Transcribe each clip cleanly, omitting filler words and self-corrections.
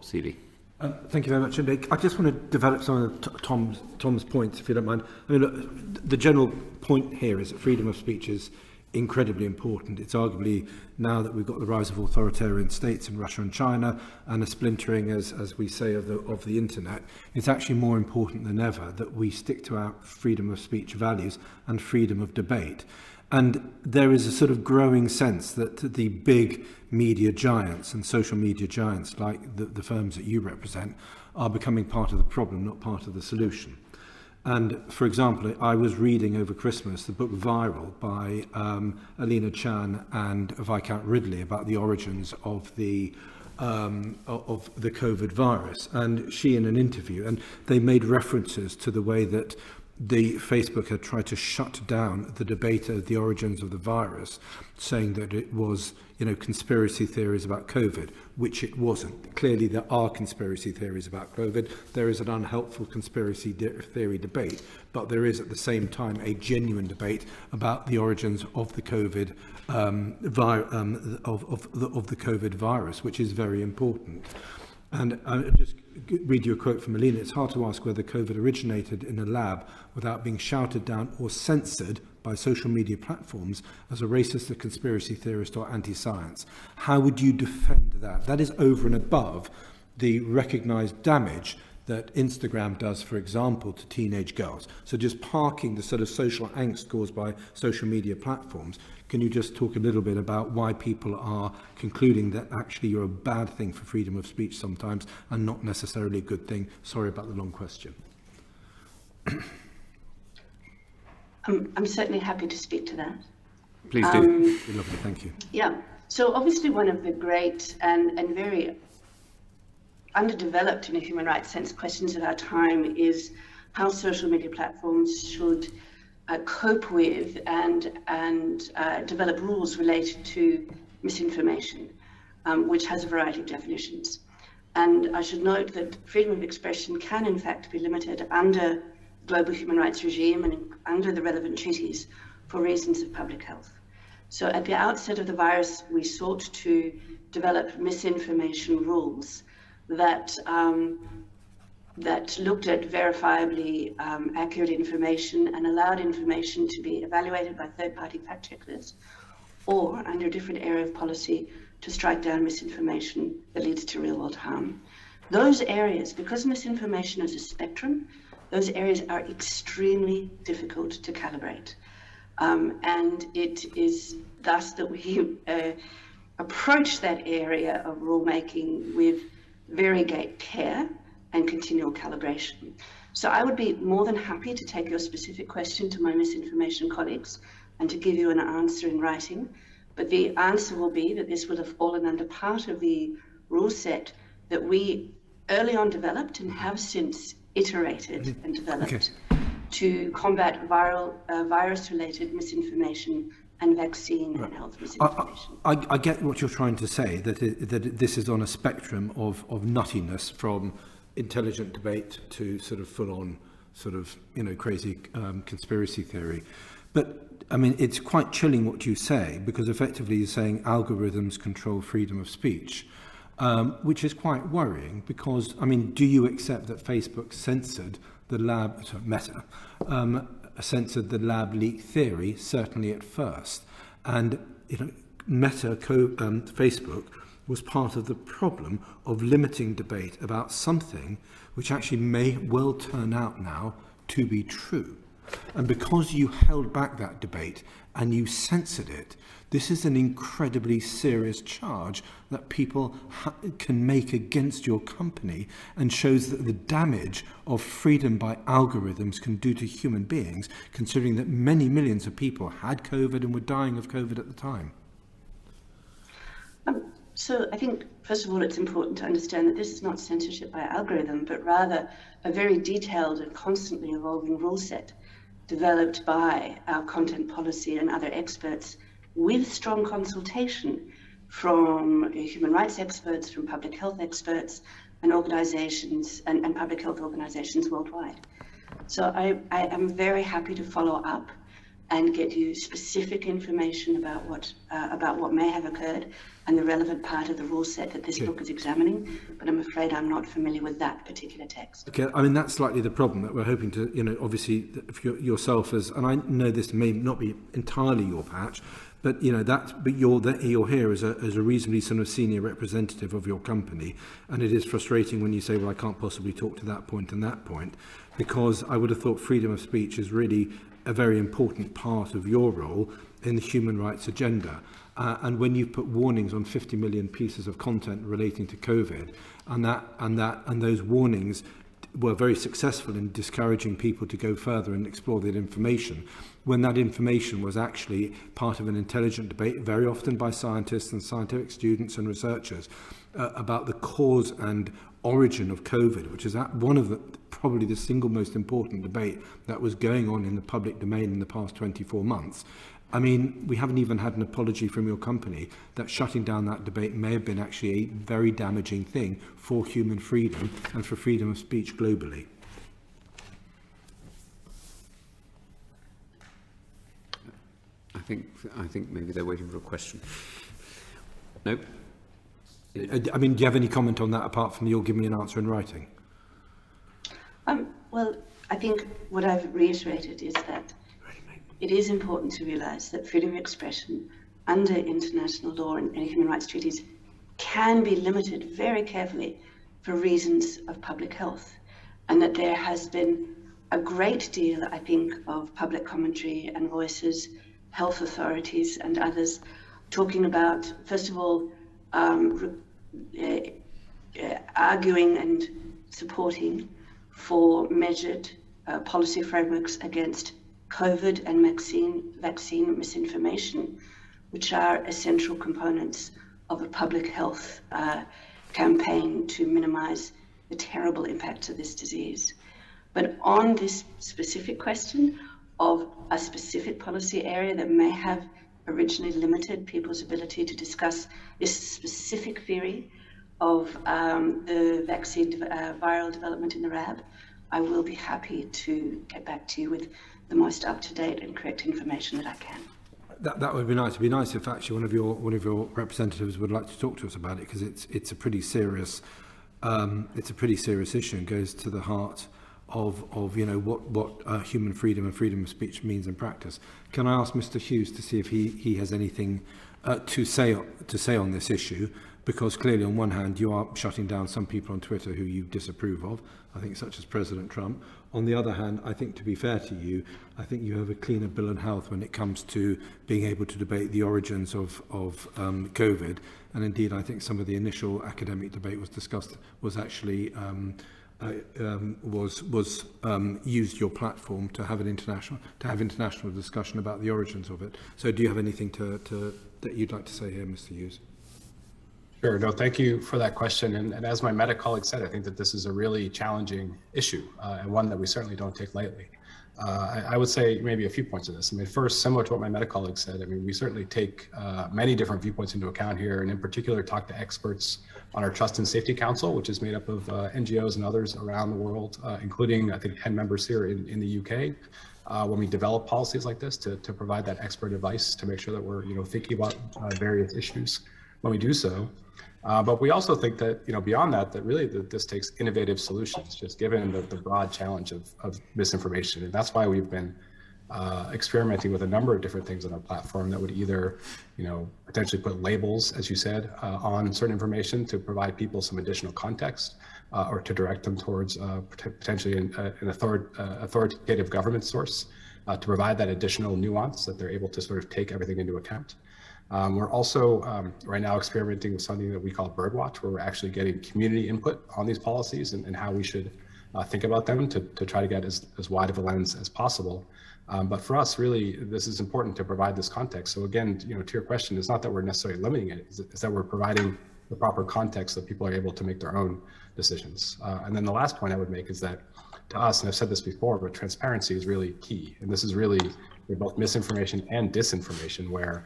Bob Seeley. Thank you very much. And I just want to develop some of Tom's points, if you don't mind. I mean, look, the general point here is that freedom of speech is incredibly important. It's arguably, now that we've got the rise of authoritarian states in Russia and China and a splintering, as we say, of the internet, it's actually more important than ever that we stick to our freedom of speech values and freedom of debate. And there is a sort of growing sense that the big media giants and social media giants, like the firms that you represent, are becoming part of the problem, not part of the solution. And for example, I was reading over Christmas the book Viral by Alina Chan and Viscount Ridley about the origins of the COVID virus. And she, in an interview, and they made references to the way that the Facebook had tried to shut down the debate of the origins of the virus, saying that it was, conspiracy theories about COVID, which it wasn't. Clearly, there are conspiracy theories about COVID. There is an unhelpful conspiracy theory debate, but there is at the same time a genuine debate about the origins of the COVID of the COVID virus, which is very important. And I'll just read you a quote from Alina. It's hard to ask whether COVID originated in a lab without being shouted down or censored by social media platforms as a racist, a conspiracy theorist or anti-science. How would you defend that? That is over and above the recognised damage that Instagram does, for example, to teenage girls. So just parking the sort of social angst caused by social media platforms, can you just talk a little bit about why people are concluding that actually you're a bad thing for freedom of speech sometimes and not necessarily a good thing? Sorry about the long question. I'm certainly happy to speak to that. Please do. Lovely, thank you. Yeah, so obviously one of the great and very underdeveloped in a human rights sense questions of our time is how social media platforms should cope with and develop rules related to misinformation, which has a variety of definitions. And I should note that freedom of expression can in fact be limited under global human rights regime and under the relevant treaties for reasons of public health. So at the outset of the virus, we sought to develop misinformation rules that looked at verifiably accurate information and allowed information to be evaluated by third-party fact checkers, or under a different area of policy to strike down misinformation that leads to real-world harm. Those areas, because misinformation is a spectrum, those areas are extremely difficult to calibrate. And it is thus that we approach that area of rulemaking with very great care and continual calibration. So I would be more than happy to take your specific question to my misinformation colleagues and to give you an answer in writing. But the answer will be that this will have fallen under part of the rule set that we early on developed and have since iterated and developed to combat virus-related misinformation and vaccine and health misinformation. I get what you're trying to say, that this is on a spectrum of nuttiness from intelligent debate to sort of full-on sort of, crazy conspiracy theory. But, I mean, it's quite chilling what you say, because effectively you're saying algorithms control freedom of speech, which is quite worrying because, I mean, do you accept that Facebook censored the Meta, censored the lab leak theory, certainly at first. And Meta, Facebook, was part of the problem of limiting debate about something which actually may well turn out now to be true. And because you held back that debate and you censored it, this is an incredibly serious charge that people can make against your company, and shows that the damage of freedom by algorithms can do to human beings, considering that many millions of people had COVID and were dying of COVID at the time. So I think, first of all, it's important to understand that this is not censorship by algorithm, but rather a very detailed and constantly evolving rule set developed by our content policy and other experts, with strong consultation from human rights experts, from public health experts, and organizations and public health organizations worldwide. So I am very happy to follow up and get you specific information about what may have occurred and the relevant part of the rule set that this book is examining. But I'm afraid I'm not familiar with that particular text. Okay, I mean, that's slightly the problem that we're hoping to, obviously, if yourself as, and I know this may not be entirely your patch, but but you're here as a reasonably sort of senior representative of your company, and it is frustrating when you say, well, I can't possibly talk to that point and that point, because I would have thought freedom of speech is really a very important part of your role in the human rights agenda. And when you put warnings on 50 million pieces of content relating to COVID, and those warnings were very successful in discouraging people to go further and explore that information, when that information was actually part of an intelligent debate, very often by scientists and scientific students and researchers, about the cause and origin of COVID, which is one of probably the single most important debate that was going on in the public domain in the past 24 months. I mean, we haven't even had an apology from your company that shutting down that debate may have been actually a very damaging thing for human freedom and for freedom of speech globally. I think maybe they're waiting for a question. No? I mean, do you have any comment on that apart from you'll give me an answer in writing? Well, I think what I've reiterated is that it is important to realise that freedom of expression under international law and human rights treaties can be limited very carefully for reasons of public health, and that there has been a great deal, I think, of public commentary and voices, health authorities and others, talking about, first of all, arguing and supporting for measured policy frameworks against COVID and vaccine misinformation, which are essential components of a public health campaign to minimize the terrible impacts of this disease. But on this specific question of a specific policy area that may have originally limited people's ability to discuss this specific theory of the vaccine viral development in the RAB, I will be happy to get back to you with the most up-to-date and correct information that I can. That would be nice. It'd be nice if actually one of your representatives would like to talk to us about it, because it's a pretty serious issue and goes to the heart of what human freedom and freedom of speech means in practice. Can I ask Mr. Hughes to see if he has anything to say on this issue? Because clearly, on one hand, you are shutting down some people on Twitter who you disapprove of, I think, such as President Trump. On the other hand, I think, to be fair to you, I think you have a cleaner bill of health when it comes to being able to debate the origins of COVID. And indeed, I think some of the initial academic debate was actually used your platform to have international discussion about the origins of it. So, do you have anything that you'd like to say here, Mr. Hughes? Sure. No, thank you for that question. And as my MEDA colleague said, I think that this is a really challenging issue and one that we certainly don't take lightly. I would say maybe a few points of this. I mean, first, similar to what my MEDA colleague said, I mean, we certainly take many different viewpoints into account here, and in particular, talk to experts on our Trust and Safety Council, which is made up of NGOs and others around the world, including, I think, 10 members here in the UK. When we develop policies like this, to provide that expert advice to make sure that we're thinking about various issues when we do so. But we also think that, beyond that really this takes innovative solutions, just given the broad challenge of misinformation. And that's why we've been experimenting with a number of different things on our platform that would either, potentially put labels, as you said, on certain information to provide people some additional context, or to direct them towards potentially an authoritative government source to provide that additional nuance that they're able to sort of take everything into account. We're also right now experimenting with something that we call Birdwatch, where we're actually getting community input on these policies and how we should think about them to try to get as wide of a lens as possible. But for us, really, this is important to provide this context. So again, to your question, it's not that we're necessarily limiting it, it's that we're providing the proper context that people are able to make their own decisions. And then the last point I would make is that to us, and I've said this before, but transparency is really key. And this is really both misinformation and disinformation, where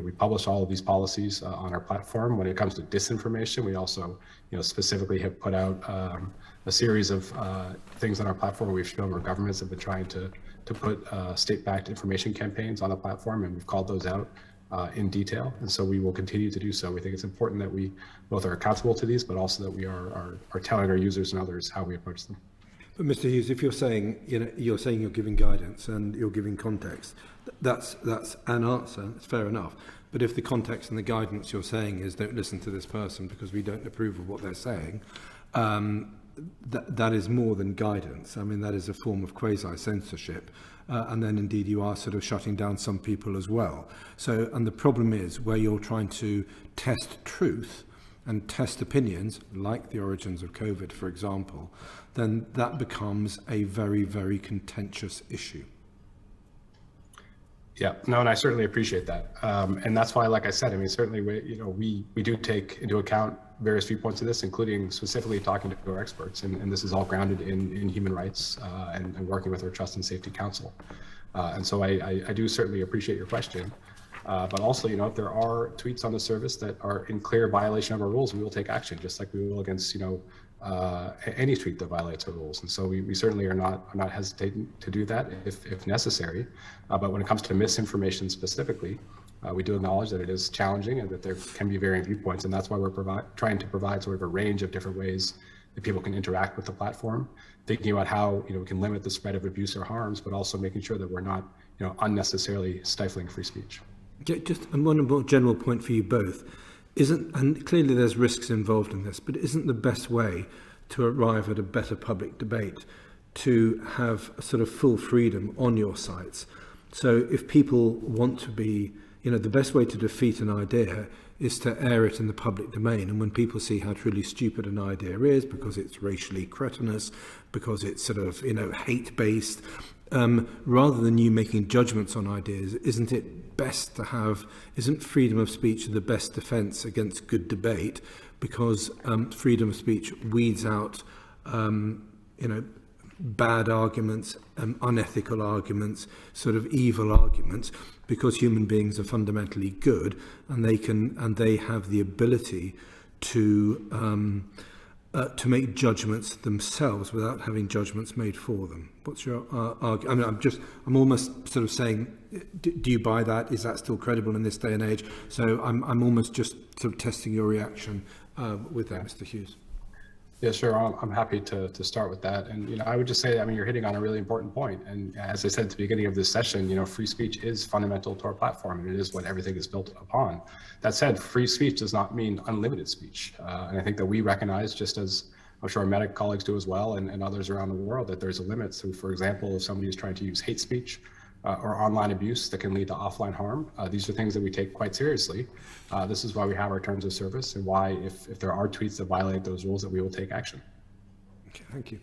We publish all of these policies on our platform. When it comes to disinformation, we also, specifically have put out a series of things on our platform we've shown where governments have been trying to put state-backed information campaigns on the platform, and we've called those out in detail. And so we will continue to do so. We think it's important that we both are accountable to these, but also that we are telling our users and others how we approach them. But Mr. Hughes, if you're saying, you're giving guidance and you're giving context, that's an answer. It's fair enough. But if the context and the guidance you're saying is don't listen to this person because we don't approve of what they're saying, that is more than guidance. I mean, that is a form of quasi-censorship. And then indeed you are sort of shutting down some people as well. So, and the problem is where you're trying to test truth and test opinions, like the origins of COVID, for example, then that becomes a very, very contentious issue. Yeah, no, and I certainly appreciate that. And that's why, like I said, I mean, certainly we do take into account various viewpoints of this, including specifically talking to our experts. And this is all grounded in human rights and working with our Trust and Safety Council. And so I do certainly appreciate your question. But also, if there are tweets on the service that are in clear violation of our rules, we will take action, just like we will against, any tweet that violates our rules. And so we certainly are not hesitating to do that if necessary. But when it comes to misinformation specifically, we do acknowledge that it is challenging and that there can be varying viewpoints. And that's why we're trying to provide sort of a range of different ways that people can interact with the platform, thinking about how we can limit the spread of abuse or harms, but also making sure that we're not unnecessarily stifling free speech. Just one more general point for you both. And clearly there's risks involved in this, but isn't the best way to arrive at a better public debate to have a sort of full freedom on your sites? So if people want to be, the best way to defeat an idea is to air it in the public domain. And when people see how truly stupid an idea is, because it's racially cretinous, because it's sort of, hate-based, rather than you making judgments on ideas, isn't it best to isn't freedom of speech the best defense against good debate? Because freedom of speech weeds out, bad arguments, unethical arguments, sort of evil arguments, because human beings are fundamentally good, and they have the ability to make judgments themselves without having judgments made for them. What's your argument? I mean, I'm almost sort of saying, do you buy that? Is that still credible in this day and age? So I'm almost just sort of testing your reaction with that, Mr. Hughes. Yeah, sure. I'm happy to start with that. And, I would just say, I mean, you're hitting on a really important point. And as I said at the beginning of this session, free speech is fundamental to our platform, and it is what everything is built upon. That said, free speech does not mean unlimited speech. And I think that we recognize, just as I'm sure our medic colleagues do as well, and others around the world, that there's a limit. So, for example, if somebody is trying to use hate speech or online abuse that can lead to offline harm, these are things that we take quite seriously. This is why we have our terms of service, and why if there are tweets that violate those rules, that we will take action. Okay, thank you.